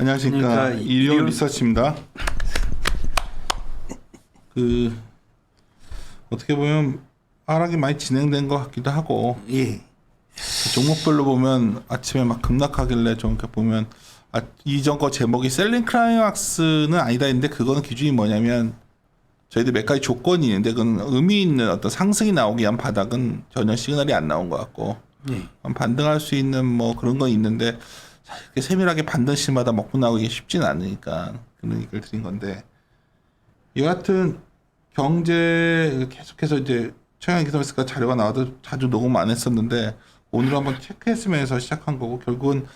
안녕하십니까. 그러니까 일리온 리서치입니다. 어떻게 보면 하락이 많이 진행된 것 같기도 하고, 예. 종목별로 보면 아침에 막 급락하길래 좀 이렇게 보면 이전 거 제목이 셀링 클라이막스는 아니다 했는데, 그거는 기준이 뭐냐면 저희들 몇 가지 조건이 있는데 그건 의미 있는 어떤 상승이 나오기 위한 바닥은 전혀 시그널이 안 나온 것 같고, 예. 반등할 수 있는 뭐 그런 건 있는데 사실 이렇게 세밀하게 반등시마다 먹고 나오기 쉽진 않으니까 그런 얘기를 드린 건데, 여하튼 경제 계속해서 이제 최강 이코노미스트가 자료가 나와도 자주 녹음 안 했었는데 오늘 한번 체크했으면서 시작한 거고, 결국은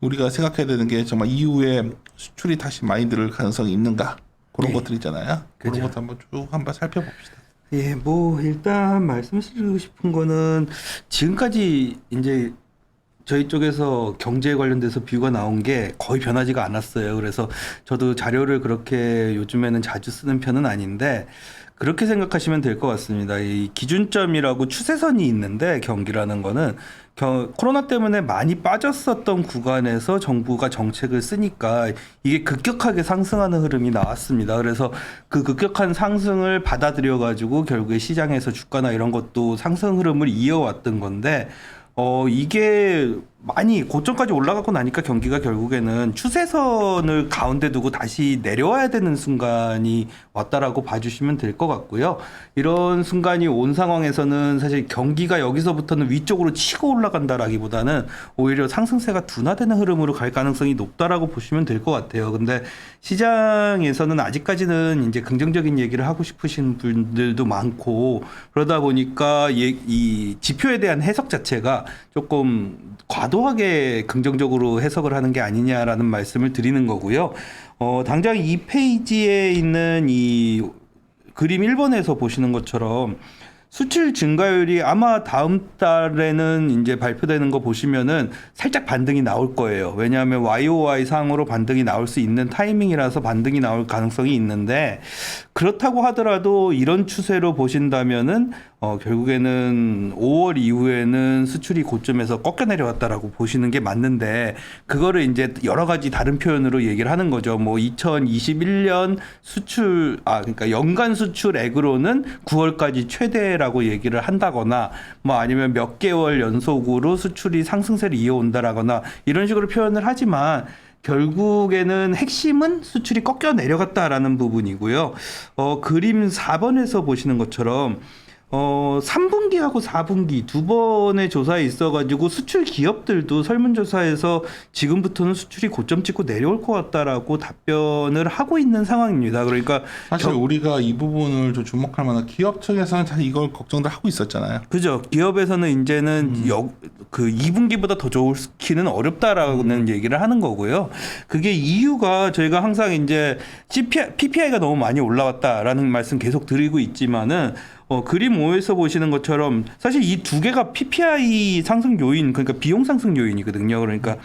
우리가 생각해야 되는 게 정말 이후에 수출이 다시 많이 늘을 가능성이 있는가, 그런 것들이잖아요. 그런 그죠. 것도 한번 살펴봅시다. 예, 뭐 일단 말씀드리고 싶은 거는 지금까지 이제 저희 쪽에서 경제에 관련돼서 뷰가 나온 게 거의 변하지가 않았어요. 그래서 저도 자료를 그렇게 요즘에는 자주 쓰는 편은 아닌데 그렇게 생각하시면 될 것 같습니다. 이 기준점이라고 추세선이 있는데, 경기라는 거는 코로나 때문에 많이 빠졌었던 구간에서 정부가 정책을 쓰니까 이게 급격하게 상승하는 흐름이 나왔습니다. 그래서 그 급격한 상승을 받아들여 가지고 결국에 시장에서 주가나 이런 것도 상승 흐름을 이어왔던 건데, 이게 많이 고점까지 올라가고 나니까 경기가 결국에는 추세선을 가운데 두고 다시 내려와야 되는 순간이 왔다라고 봐주시면 될 것 같고요. 이런 순간이 온 상황에서는 사실 경기가 여기서부터는 위쪽으로 치고 올라간다라기보다는 오히려 상승세가 둔화되는 흐름으로 갈 가능성이 높다라고 보시면 될 것 같아요. 근데 시장에서는 아직까지는 이제 긍정적인 얘기를 하고 싶으신 분들도 많고, 그러다 보니까 이 지표에 대한 해석 자체가 조금 과도하게 긍정적으로 해석을 하는 게 아니냐라는 말씀을 드리는 거고요. 당장 이 페이지에 있는 이 그림 1번에서 보시는 것처럼 수출 증가율이 아마 다음 달에는 이제 발표되는 거 보시면은 살짝 반등이 나올 거예요. 왜냐하면 YOY 상으로 반등이 나올 수 있는 타이밍이라서 반등이 나올 가능성이 있는데, 그렇다고 하더라도 이런 추세로 보신다면은 결국에는 5월 이후에는 수출이 고점에서 꺾여 내려왔다라고 보시는 게 맞는데, 그거를 이제 여러 가지 다른 표현으로 얘기를 하는 거죠. 뭐 2021년 수출, 그러니까 연간 수출액으로는 9월까지 최대라고 얘기를 한다거나, 뭐 아니면 몇 개월 연속으로 수출이 상승세를 이어온다라거나 이런 식으로 표현을 하지만, 결국에는 핵심은 수출이 꺾여 내려갔다라는 부분이고요. 그림 4번에서 보시는 것처럼 3분기하고 4분기 두 번의 조사에 있어가지고 수출 기업들도 설문조사에서 지금부터는 수출이 고점 찍고 내려올 것 같다라고 답변을 하고 있는 상황입니다. 그러니까 사실 우리가 이 부분을 좀 주목할 만한, 기업 측에서는 사실 이걸 걱정들 하고 있었잖아요. 그죠. 기업에서는 이제는 그 2분기보다 더 좋기는 어렵다라는 얘기를 하는 거고요. 그게 이유가 저희가 항상 이제 PPI가 너무 많이 올라왔다라는 말씀 계속 드리고 있지만은, 그림 5에서 보시는 것처럼 사실 이 두 개가 PPI 상승 요인, 그러니까 비용 상승 요인이거든요. 그러니까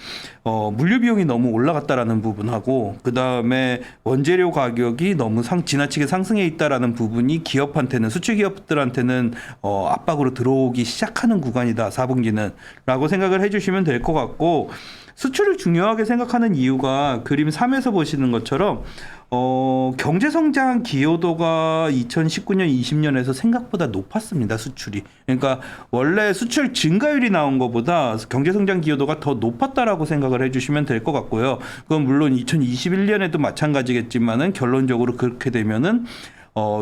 물류 비용이 너무 올라갔다라는 부분하고, 그 다음에 원재료 가격이 너무 지나치게 상승해 있다라는 부분이 기업한테는, 수출 기업들한테는 압박으로 들어오기 시작하는 구간이다, 4분기는 라고 생각을 해주시면 될 것 같고, 수출을 중요하게 생각하는 이유가 그림 3에서 보시는 것처럼 경제 성장 기여도가 2019년, 20년에서 생각보다 높았습니다, 수출이. 그러니까 원래 수출 증가율이 나온 것보다 경제 성장 기여도가 더 높았다라고 생각을 해주시면 될 것 같고요. 그건 물론 2021년에도 마찬가지겠지만은 결론적으로 그렇게 되면은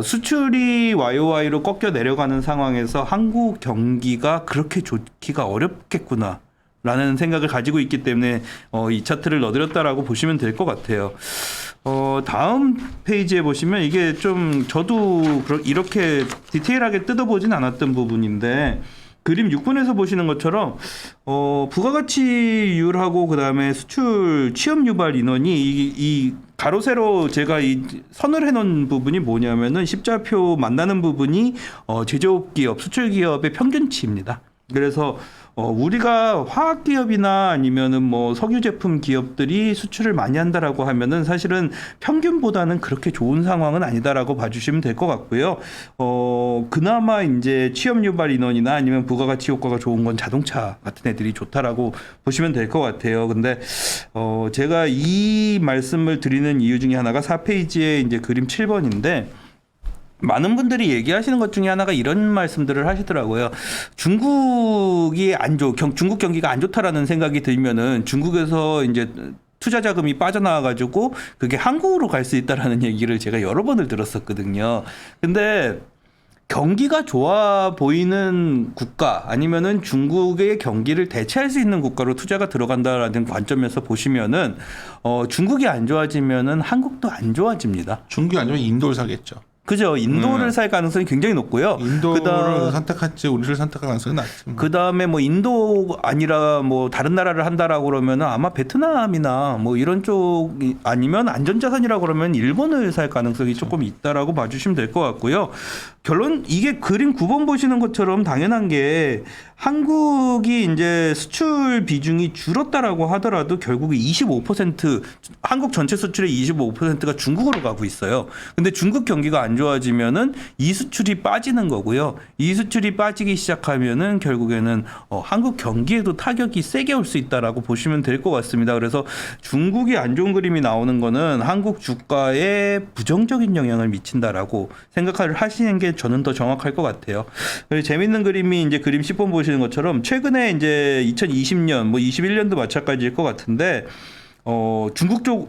수출이 YOY로 꺾여 내려가는 상황에서 한국 경기가 그렇게 좋기가 어렵겠구나 라는 생각을 가지고 있기 때문에 이 차트를 넣어드렸다라고 보시면 될 것 같아요. 다음 페이지에 보시면 이게 좀 저도 이렇게 디테일하게 뜯어보진 않았던 부분인데, 그림 6번에서 보시는 것처럼 부가가치율하고 그 다음에 수출 취업 유발 인원이 이 가로 세로 제가 이 선을 해놓은 부분이 뭐냐면은 십자표 만나는 부분이 제조업 기업, 수출 기업의 평균치입니다. 그래서 우리가 화학 기업이나 아니면은 뭐 석유 제품 기업들이 수출을 많이 한다라고 하면은 사실은 평균보다는 그렇게 좋은 상황은 아니다라고 봐주시면 될 것 같고요. 그나마 이제 취업 유발 인원이나 아니면 부가가치 효과가 좋은 건 자동차 같은 애들이 좋다라고 보시면 될 것 같아요. 근데 제가 이 말씀을 드리는 이유 중에 하나가 4페이지에 이제 그림 7번인데 많은 분들이 얘기하시는 것 중에 하나가 이런 말씀들을 하시더라고요. 중국이 중국 경기가 안 좋다라는 생각이 들면은 중국에서 이제 투자 자금이 빠져나와 가지고 그게 한국으로 갈 수 있다라는 얘기를 제가 여러 번을 들었었거든요. 근데 경기가 좋아 보이는 국가 아니면은 중국의 경기를 대체할 수 있는 국가로 투자가 들어간다라는 관점에서 보시면은 중국이 안 좋아지면은 한국도 안 좋아집니다. 중국이 아니면 인도를 사겠죠. 그죠. 인도를 살 가능성이 굉장히 높고요. 인도를 선택할지 우리를 선택할 가능성이 낮지. 그 다음에 뭐 인도 아니라 뭐 다른 나라를 한다라고 그러면은 아마 베트남이나 뭐 이런 쪽이 아니면 안전자산이라고 그러면 일본을 살 가능성이 조금 있다라고 봐주시면 될 것 같고요. 결론 이게 그림 9번 보시는 것처럼 당연한 게 한국이 이제 수출 비중이 줄었다라고 하더라도 결국에 25% 한국 전체 수출의 25%가 중국으로 가고 있어요. 근데 중국 경기가 안 좋아지면은 이 수출이 빠지는 거고요. 이 수출이 빠지기 시작하면은 결국에는 한국 경기에도 타격이 세게 올 수 있다라고 보시면 될 것 같습니다. 그래서 중국이 안 좋은 그림이 나오는 거는 한국 주가에 부정적인 영향을 미친다라고 생각을 하시는 게 저는 더 정확할 것 같아요. 그리고 재밌는 그림이 이제 그림 10번 보시는 것처럼 최근에 이제 2020년 뭐 21년도 마찬가지일 것 같은데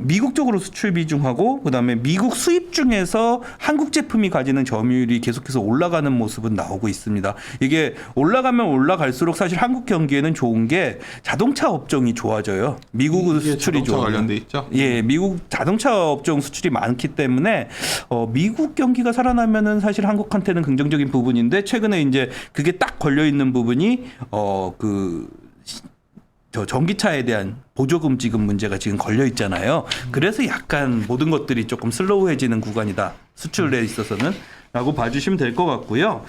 미국 쪽으로 수출 비중하고 그다음에 미국 수입 중에서 한국 제품이 가지는 점유율이 계속해서 올라가는 모습은 나오고 있습니다. 이게 올라가면 올라갈수록 사실 한국 경기에는 좋은 게 자동차 업종이 좋아져요. 미국 수출이 자동차 관련돼 있죠. 예, 미국 자동차 업종 수출이 많기 때문에 미국 경기가 살아나면은 사실 한국한테는 긍정적인 부분인데 최근에 이제 그게 딱 걸려 있는 부분이 저 전기차에 대한 보조금 지급 문제가 지금 걸려 있잖아요. 그래서 약간 모든 것들이 조금 슬로우해지는 구간이다. 수출에 있어서는 라고 봐주시면 될 것 같고요.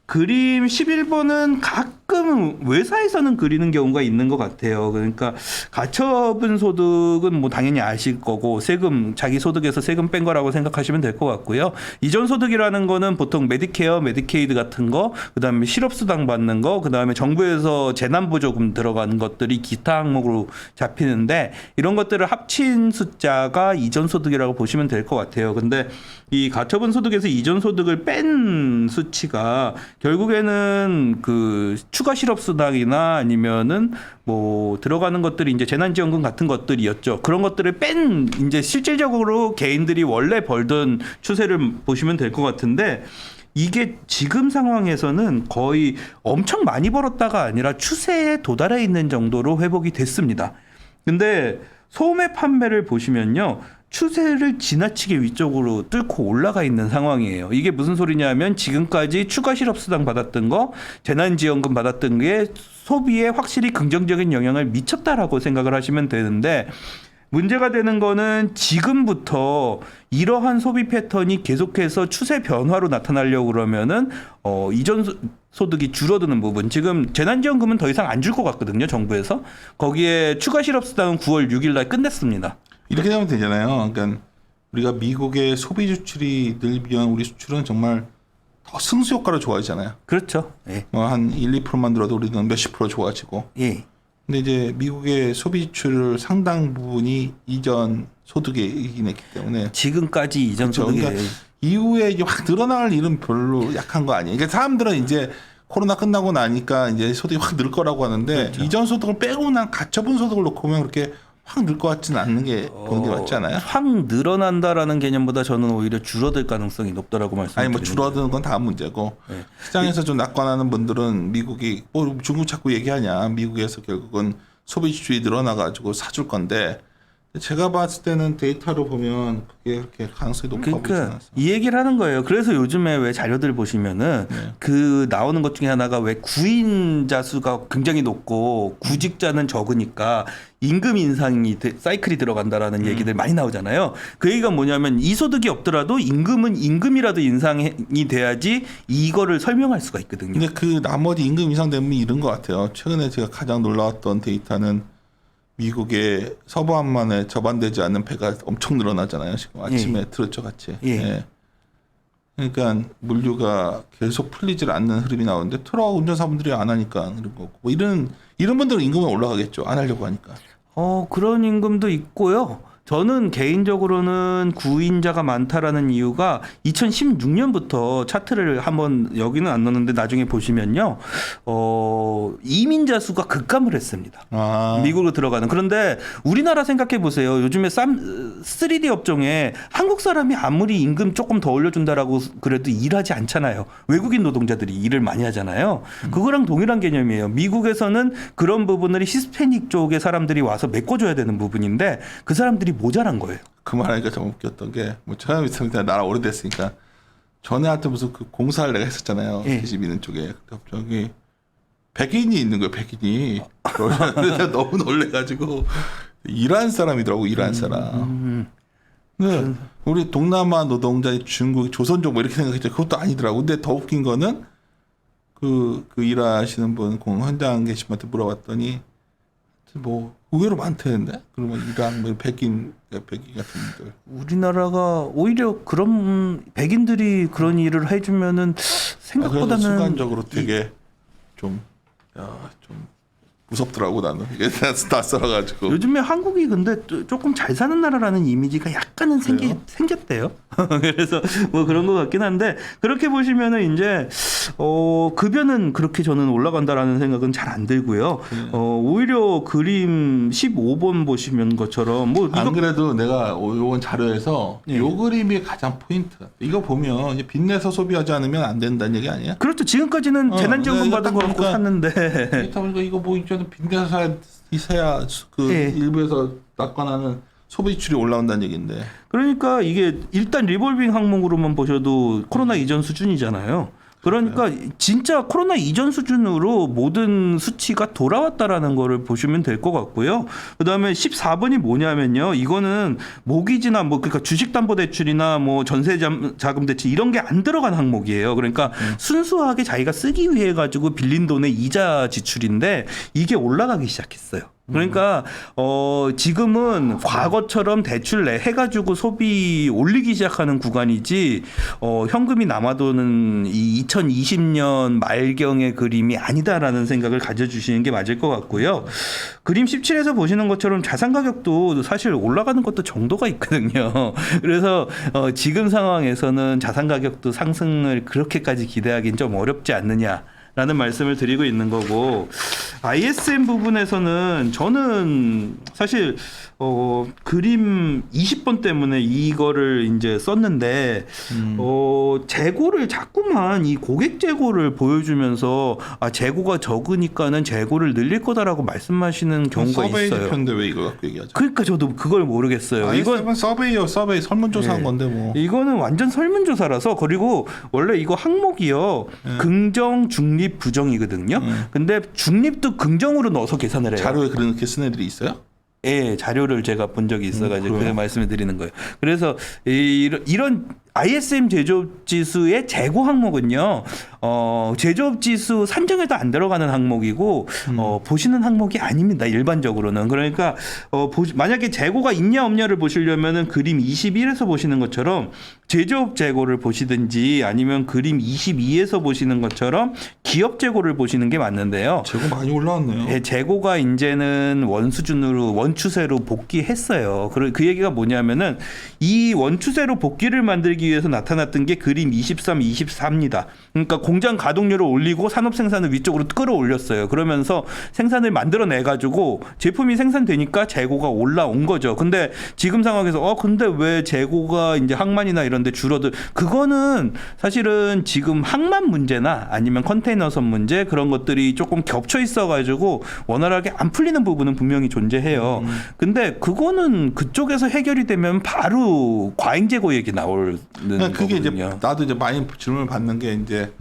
그림 11번은 가끔 회사에서는 그리는 경우가 있는 것 같아요. 그러니까 가처분 소득은 뭐 당연히 아실 거고 세금 자기 소득에서 세금 뺀 거라고 생각하시면 될 것 같고요. 이전 소득이라는 거는 보통 메디케어, 메디케이드 같은 거, 그다음에 실업수당 받는 거, 그다음에 정부에서 재난보조금 들어가는 것들이 기타 항목으로 잡히는데 이런 것들을 합친 숫자가 이전 소득이라고 보시면 될 것 같아요. 근데 이 가처분 소득에서 이전 소득을 뺀 수치가 결국에는 그 추가 실업수당이나 아니면은 뭐 들어가는 것들이 이제 재난지원금 같은 것들이었죠. 그런 것들을 뺀 이제 실질적으로 개인들이 원래 벌던 추세를 보시면 될 것 같은데 이게 지금 상황에서는 거의 엄청 많이 벌었다가 아니라 추세에 도달해 있는 정도로 회복이 됐습니다. 근데 소매 판매를 보시면요. 추세를 지나치게 위쪽으로 뚫고 올라가 있는 상황이에요. 이게 무슨 소리냐면 지금까지 추가 실업수당 받았던 거, 재난지원금 받았던 게 소비에 확실히 긍정적인 영향을 미쳤다라고 생각을 하시면 되는데 문제가 되는 거는 지금부터 이러한 소비 패턴이 계속해서 추세 변화로 나타나려고 그러면은 이전 소득이 줄어드는 부분. 지금 재난지원금은 더 이상 안 줄 것 같거든요. 정부에서. 거기에 추가 실업수당은 9월 6일 날 끝냈습니다. 이렇게 되면 되잖아요. 그러니까 우리가 미국의 소비 지출이 늘면 우리 수출은 정말 더 승수 효과로 좋아지잖아요. 그렇죠. 예. 한 1, 2%만 들어도 우리는 몇십 프로 좋아지고. 예. 근데 이제 미국의 소비 지출 상당 부분이 이전 소득에 이긴 했기 때문에 지금까지 이전 그렇죠. 소득이 그러니까 이후에 이제 확 늘어날 일은 별로 약한 거 아니에요. 그러니까 사람들은 이제 코로나 끝나고 나니까 이제 소득이 확 늘 거라고 하는데 그렇죠. 이전 소득을 빼고 난 가처분 소득을 놓고 보면 그렇게 확 늘 것 같지는 않는 게 보는 게 맞지 않아요? 확 늘어난다라는 개념보다 저는 오히려 줄어들 가능성이 높다라고 말씀드립니다. 아니 뭐 줄어드는 건 다음 문제고 네. 시장에서 좀 낙관하는 분들은 미국이 뭐 중국 자꾸 얘기하냐 미국에서 결국은 소비 지출이 늘어나 가지고 사줄 건데 제가 봤을 때는 데이터로 보면 그게 그렇게 가능성이 너무 커 보이지 그러니까 않았어. 이 얘기를 하는 거예요. 그래서 요즘에 왜 자료들 보시면은 네. 그 나오는 것 중에 하나가 왜 구인자 수가 굉장히 높고 구직자는 적으니까 임금 인상이 사이클이 들어간다라는 얘기들 많이 나오잖아요. 그 얘기가 뭐냐면 이 소득이 없더라도 임금은 임금이라도 인상이 돼야지 이거를 설명할 수가 있거든요. 근데 그 나머지 임금 인상 때문에 이런 것 같아요. 최근에 제가 가장 놀라웠던 데이터는 미국의 서부한만에 접안되지 않는 배가 엄청 늘어나잖아요. 지금 아침에 들었죠, 같이. 예. 그러니까 물류가 계속 풀리질 않는 흐름이 나오는데 트럭 운전사분들이 안 하니까 그런 거고 뭐 이런 분들은 임금은 올라가겠죠. 안 하려고 하니까. 그런 임금도 있고요. 저는 개인적으로는 구인자가 많다라는 이유가 2016년부터 차트를 한번 여기는 안 넣었는데 나중에 보시면요. 이민자 수가 급감을 했습니다. 미국으로 들어가는. 그런데 우리나라 생각해 보세요. 요즘에 3D 업종에 한국 사람이 아무리 임금 조금 더 올려준다라고 그래도 일하지 않잖아요. 외국인 노동자들이 일을 많이 하잖아요. 그거랑 동일한 개념이에요. 미국에서는 그런 부분을 히스패닉 쪽의 사람들이 와서 메꿔줘야 되는 부분인데 그 사람들이 모자란 거예요. 그 말하니까 좀 웃겼던 게 뭐 처음에 있으면 나라 오래됐으니까 전에 하여튼 무슨 그 공사를 내가 했었잖아요. 예. 집 있는 쪽에. 갑자기 백인이 있는 거예요. 백인이. 그래서 너무 놀래가지고 이란 사람이더라고. 이란 사람. 근데 우리 동남아 노동자 중국 조선족 뭐 이렇게 생각했죠. 그것도 아니더라고. 근데 더 웃긴 거는 그 일하시는 분 현장 계신 분한테 물어봤더니 뭐 의외로 많대는데. 그러면 이란 뭐 백인 같은 분들. 우리나라가 오히려 그런 백인들이 그런 일을 해주면은 생각보다는 순간적으로 되게 좀 무섭더라고 나는. 이게 낯설어가지고. 요즘에 한국이 근데 조금 잘 사는 나라라는 이미지가 약간은 그래요? 생겼대요. 그래서 뭐 그런 것 같긴 한데 그렇게 보시면은 이제 급여는 그렇게 저는 올라간다라는 생각은 잘 안 들고요. 오히려 그림 15번 보시면 것처럼 뭐 안 그래도 내가 요번 자료에서 예. 요 그림이 가장 포인트. 이거 보면 이제 빚내서 소비하지 않으면 안 된다는 얘기 아니야? 그렇죠. 지금까지는 재난지원금 이거 받은 딱 거 갖고 보니까 샀는데 그렇다 보니까 이거 뭐 이제는 빚내서 있어야 그 예. 일부에서 낙관하는 소비 지출이 올라온다는 얘기인데. 그러니까 이게 일단 리볼빙 항목으로만 보셔도 코로나 이전 수준이잖아요. 그러니까 진짜 코로나 이전 수준으로 모든 수치가 돌아왔다라는 거를 보시면 될 것 같고요. 그다음에 14번이 뭐냐면요. 이거는 모기지나 뭐 그러니까 주식담보대출이나 뭐 전세자금 대출 이런 게 안 들어간 항목이에요. 그러니까 순수하게 자기가 쓰기 위해 가지고 빌린 돈의 이자 지출인데 이게 올라가기 시작했어요. 그러니까 지금은 과거처럼 대출 내 해가지고 소비 올리기 시작하는 구간이지 현금이 남아도는 이 2020년 말경의 그림이 아니다라는 생각을 가져주시는 게 맞을 것 같고요. 그림 17에서 보시는 것처럼 자산 가격도 사실 올라가는 것도 정도가 있거든요. 그래서 지금 상황에서는 자산 가격도 상승을 그렇게까지 기대하기는 좀 어렵지 않느냐. 라는 말씀을 드리고 있는 거고 ISM 부분에서는 저는 사실 그림 20번 때문에 이거를 이제 썼는데 재고를 자꾸만 이 고객 재고를 보여주면서 재고가 적으니까는 재고를 늘릴 거다라고 말씀하시는 경우가 서베이 있어요. 지표인데 왜 이거 갖고 얘기하죠? 그러니까 저도 그걸 모르겠어요. 이건 서베이요. 서베이 설문조사한 예. 건데 뭐. 이거는 완전 설문조사라서 그리고 원래 이거 항목이요. 긍정, 중립, 부정이거든요. 근데 중립도 긍정으로 넣어서 계산을 해요. 자료에 그렇게 쓴 애들이 있어요? 예, 자료를 제가 본 적이 있어가지고 그래요? 그 말씀을 드리는 거예요. 그래서 이런 ISM 제조업 지수의 재고 항목은요, 제조업 지수 산정에도 안 들어가는 항목이고, 보시는 항목이 아닙니다. 일반적으로는. 그러니까, 만약에 재고가 있냐 없냐를 보시려면은 그림 21에서 보시는 것처럼 제조업 재고를 보시든지 아니면 그림 22에서 보시는 것처럼 기업 재고를 보시는 게 맞는데요. 재고 많이 올라왔네요. 예, 재고가 이제는 원추세로 복귀했어요. 그 얘기가 뭐냐면은 이 원추세로 복귀를 만들기 만들기 위해서 나타났던 게 그림 23, 24입니다. 그러니까 공장 가동률을 올리고 산업 생산을 위쪽으로 끌어올렸어요. 그러면서 생산을 만들어내 가지고 제품이 생산되니까 재고가 올라온 거죠. 근데 지금 상황에서 근데 왜 재고가 이제 항만이나 이런 데 줄어들, 그거는 사실은 지금 항만 문제나 아니면 컨테이너선 문제, 그런 것들이 조금 겹쳐 있어 가지고 원활하게 안 풀리는 부분은 분명히 존재해요. 근데 그거는 그쪽에서 해결이 되면 바로 과잉 재고 얘기 나오는 그게 이제 거거든요. 나도 이제 많이 질문을 받는 게 이제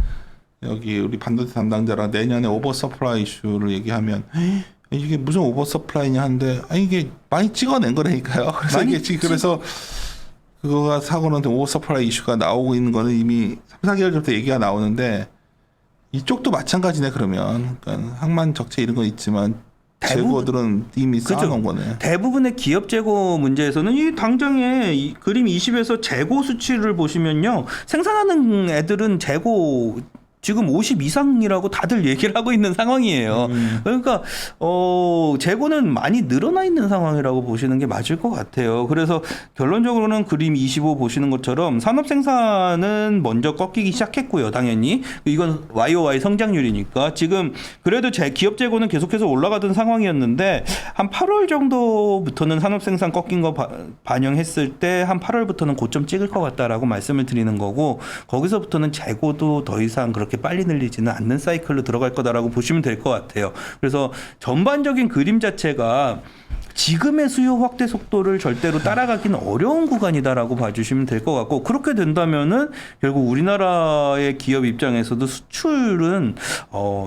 여기 우리 반도체 담당자랑 내년에 오버 서플라이 이슈를 얘기하면 이게 무슨 오버 서플라이냐 하는데 이게 많이 찍어낸 거라니까요. 그래서 이게 지금 그래서 그거가 사고는 오버 서플라이 이슈가 나오고 있는 거는 이미 3, 4개월 전부터 얘기가 나오는데 이쪽도 마찬가지네. 그러면 그러니까 항만 적체 이런 건 있지만 재고들은 이미 쌓아놓은 거네. 대부분의 기업 재고 문제에서는 이 당장에 이 그림 20에서 재고 수치를 보시면요, 생산하는 애들은 재고 지금 50 이상이라고 다들 얘기를 하고 있는 상황이에요. 그러니까 재고는 많이 늘어나 있는 상황이라고 보시는 게 맞을 것 같아요. 그래서 결론적으로는 그림 25 보시는 것처럼 산업 생산은 먼저 꺾이기 시작했고요. 당연히 이건 YOY 성장률이니까 지금 그래도 기업 재고는 계속해서 올라가던 상황이었는데 한 8월 정도부터는 산업 생산 꺾인 거 반영했을 때 한 8월부터는 고점 찍을 것 같다라고 말씀을 드리는 거고, 거기서부터는 재고도 더 이상 그렇게 빨리 늘리지는 않는 사이클로 들어갈 거다라고 보시면 될 것 같아요. 그래서 전반적인 그림 자체가 지금의 수요 확대 속도를 절대로 따라가기는 어려운 구간이다라고 봐주시면 될 것 같고, 그렇게 된다면은 결국 우리나라의 기업 입장에서도 수출은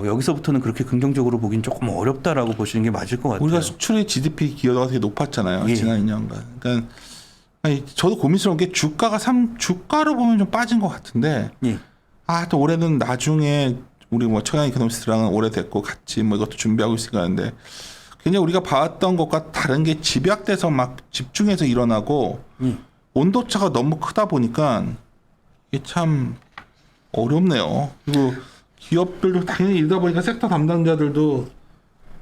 여기서부터는 그렇게 긍정적으로 보긴 조금 어렵다라고 보시는 게 맞을 것 같아요. 우리가 수출의 GDP 기여도가 되게 높았잖아요. 예. 지난 2년간. 그러니까 저도 고민스러운 게 주가로 보면 좀 빠진 것 같은데 예. 또 올해는 나중에 우리 뭐 최강 이코노미스트랑은 오래됐고 같이 뭐 이것도 준비하고 있을 거는데 그냥 우리가 봐왔던 것과 다른 게 집약돼서 막 집중해서 일어나고 온도차가 너무 크다 보니까 이게 참 어렵네요. 그리고 기업들도 당연히 이러다 보니까 섹터 담당자들도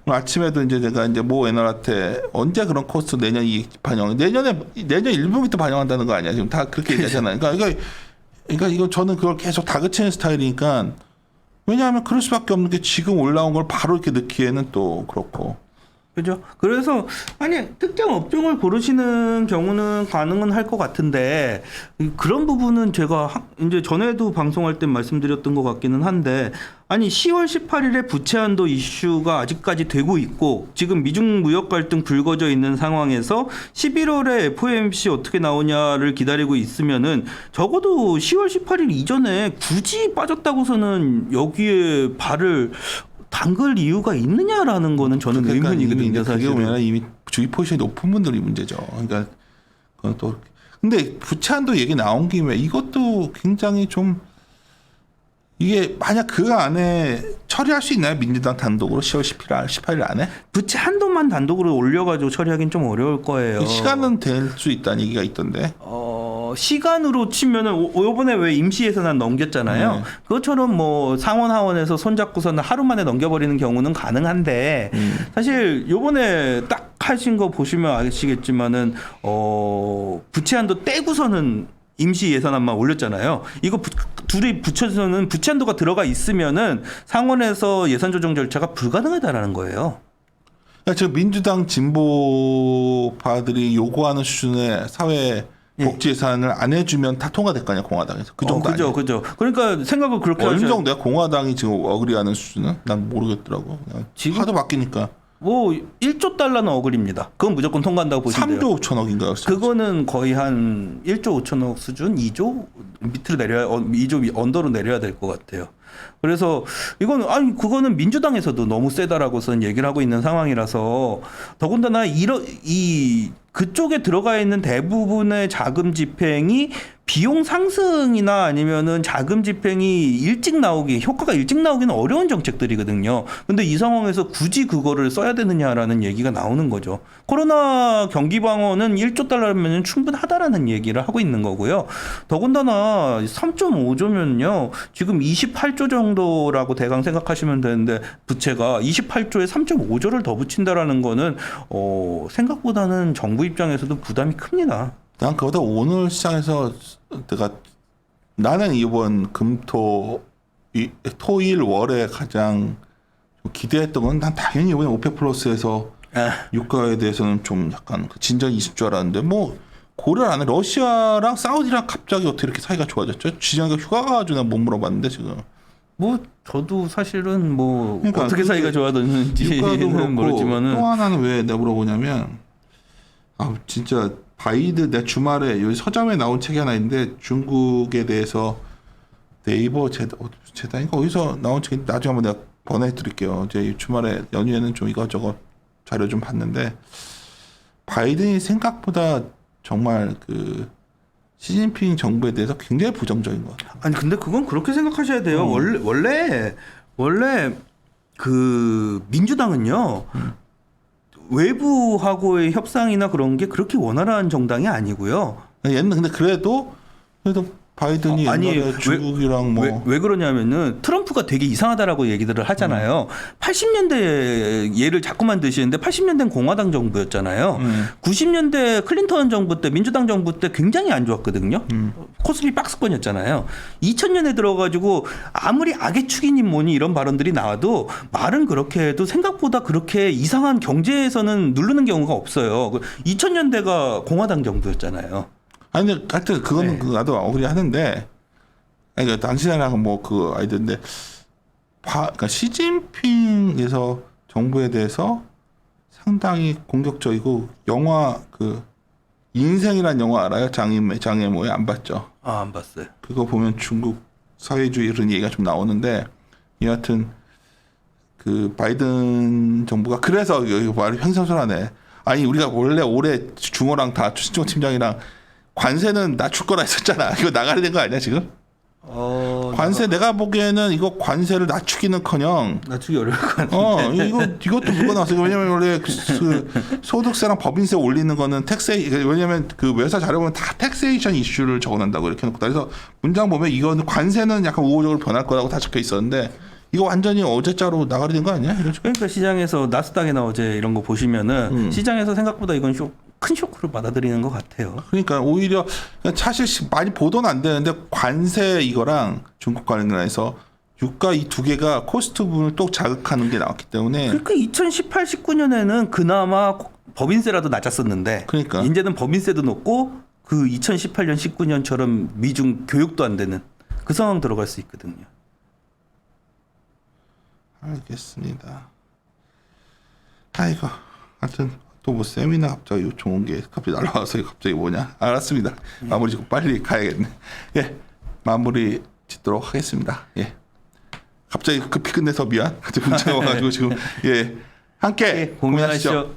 오늘 아침에도 이제 제가 이제 모 애널한테 언제 그런 코스트 내년 이익 반영, 내년 1분기부터 반영한다는 거 아니야? 지금 다 그렇게 얘기하잖아요. 그러니까 이거 저는 그걸 계속 다그치는 스타일이니까, 왜냐하면 그럴 수밖에 없는 게 지금 올라온 걸 바로 이렇게 넣기에는 또 그렇고. 그죠? 그래서 특정 업종을 고르시는 경우는 가능은 할 것 같은데, 그런 부분은 제가 이제 전에도 방송할 때 말씀드렸던 것 같기는 한데, 10월 18일에 부채 한도 이슈가 아직까지 되고 있고 지금 미중 무역 갈등 불거져 있는 상황에서 11월에 FOMC 어떻게 나오냐를 기다리고 있으면은 적어도 10월 18일 이전에 굳이 빠졌다고서는 여기에 발을 담글 이유가 있느냐라는 거는 저는 의문이거든요. 사실 보면 이미 주의 포지션이 높은 분들이 문제죠. 그러니까 그건 또 근데 부채 한도 얘기 나온 김에 이것도 굉장히 좀 이게 만약 그 안에 처리할 수 있나요? 민주당 단독으로 10월 18일 안에? 부채 한도만 단독으로 올려가지고 처리하기는 좀 어려울 거예요. 시간은 될 수 있다는 얘기가 있던데. 시간으로 치면은 요번에 왜 임시 예산안 넘겼잖아요. 그것처럼 뭐 상원 하원에서 손잡고서는 하루 만에 넘겨버리는 경우는 가능한데 사실 요번에 딱 하신 거 보시면 아시겠지만은 부채 한도 떼고서는 임시 예산안만 올렸잖아요. 이거 둘이 붙여서는 부채 한도가 들어가 있으면은 상원에서 예산 조정 절차가 불가능하다라는 거예요. 그러니까 지금 민주당 진보파들이 요구하는 수준의 사회 복지 예산을 안 해주면 다 통과될 거 아니야, 공화당에서. 그 정도 아니에요? 그죠. 그러니까 생각을 그렇게 어느 정도야? 공화당이 지금 어그리하는 수준은? 난 모르겠더라고. 지금 하도 바뀌니까. 뭐 1조 달러는 어글입니다. 그건 무조건 통과한다고 보시면 돼요. 3조 5천억인가요? 그거는 거의 한 1조 5천억 수준, 2조 밑으로 내려야 2조 언더로 내려야 될 것 같아요. 그래서 이건 그거는 민주당에서도 너무 세다라고선 얘기를 하고 있는 상황이라서 더군다나 그쪽에 들어가 있는 대부분의 자금 집행이 비용 상승이나 아니면은 자금 집행이 효과가 일찍 나오기는 어려운 정책들이거든요. 근데 이 상황에서 굳이 그거를 써야 되느냐라는 얘기가 나오는 거죠. 코로나 경기 방어는 1조 달러면 충분하다라는 얘기를 하고 있는 거고요. 더군다나 3.5조면요. 지금 28조 정도라고 대강 생각하시면 되는데 부채가 28조에 3.5조를 더 붙인다라는 거는 생각보다는 정부 입장에서도 부담이 큽니다. 난 그보다 오늘 시장에서 나는 이번 토일 월에 가장 기대했던 건 난 당연히 이번에 오펙 플러스에서 유가에 대해서는 좀 약간 진전이 있을 줄 알았는데 뭐 고려를 안 해. 러시아랑 사우디랑 갑자기 어떻게 이렇게 사이가 좋아졌죠? 지정이가 휴가가 가지고 난 못 물어봤는데 지금. 뭐 저도 사실은 뭐 그러니까 어떻게 사이가 유가도 좋아졌는지는 그렇고 모르지만은 또 하나는 왜 내가 물어보냐면 진짜 바이든 내 주말에 여기 서점에 나온 책이 하나 있는데 중국에 대해서 네이버 재단인가 어디서 나온 책이 나중에 한번 내가 보내드릴게요. 이제 주말에 연휴에는 좀 이것저것 자료 좀 봤는데 바이든이 생각보다 정말 그 시진핑 정부에 대해서 굉장히 부정적인 것 같아요. 아니 근데 그건 그렇게 생각하셔야 돼요. 원래 그 민주당은요. 외부하고의 협상이나 그런 게 그렇게 원활한 정당이 아니고요. 옛날 근데 그래도 바이든이 옛날에 중국이랑 왜 그러냐면은 트럼프가 되게 이상하다라고 얘기들을 하잖아요. 80년대 예를 자꾸만 드시는데 80년대는 공화당 정부였잖아요. 90년대 클린턴 정부 때 민주당 정부 때 굉장히 안 좋았거든요. 코스피 박스권이었잖아요. 2000년에 들어가지고 아무리 악의 축이니 뭐니 이런 발언들이 나와도 말은 그렇게 해도 생각보다 그렇게 이상한 경제에서는 누르는 경우가 없어요. 2000년대가 공화당 정부였잖아요. 아니 근데 하여튼 그거는 나도 억울히 하는데 그러니까 당신이랑 뭐 그 아이들인데 그러니까 시진핑에서 정부에 대해서 상당히 공격적이고 영화 그 인생이란 영화 알아요? 장애모에 안 봤죠? 안 봤어요. 그거 보면 중국 사회주의 이런 얘기가 좀 나오는데 여하튼 그 바이든 정부가 그래서 여기 말이 횡설수설하네. 아니 우리가 원래 올해 중호랑 다 신종 팀장이랑 관세는 낮출 거라 했었잖아. 이거 나가야 된 거 아니야 지금? 관세 내가 보기에는 이거 관세를 낮추기는커녕 낮추기 어려울 것 같은데. 이것도 물건 나왔어요. 왜냐면 원래 그 소득세랑 법인세 올리는 거는 왜냐면 그 회사 자료 보면 다 텍세이션 이슈를 적어낸다고 이렇게 해놓고 그래서 문장 보면 이거는 관세는 약간 우호적으로 변할 거라고 다 적혀 있었는데 이거 완전히 어제자로 나가야 된 거 아니야? 그러니까 시장에서 나스닥이나 어제 이런 거 보시면은 시장에서 생각보다 이건 큰 쇼크를 받아들이는 것 같아요. 그러니까 오히려 사실 많이 보도는 안 되는데 관세 이거랑 중국 관련해서 유가 이 두 개가 코스트 부분을 또 자극하는 게 나왔기 때문에 그러니까 2018, 19년에는 그나마 법인세라도 낮았었는데 그러니까 이제는 법인세도 높고 그 2018년, 19년처럼 미중 교육도 안 되는 그 상황 들어갈 수 있거든요. 알겠습니다. 아이고 하여튼 또 뭐 세미나 갑자기 요청 온 게 갑자기 날라와서 갑자기 뭐냐? 알았습니다. 마무리 짓고 빨리 가야겠네. 예, 마무리 짓도록 하겠습니다. 예, 갑자기 급히 끝내서 미안. 문자가 와가지고 지금 함께 고민하시죠.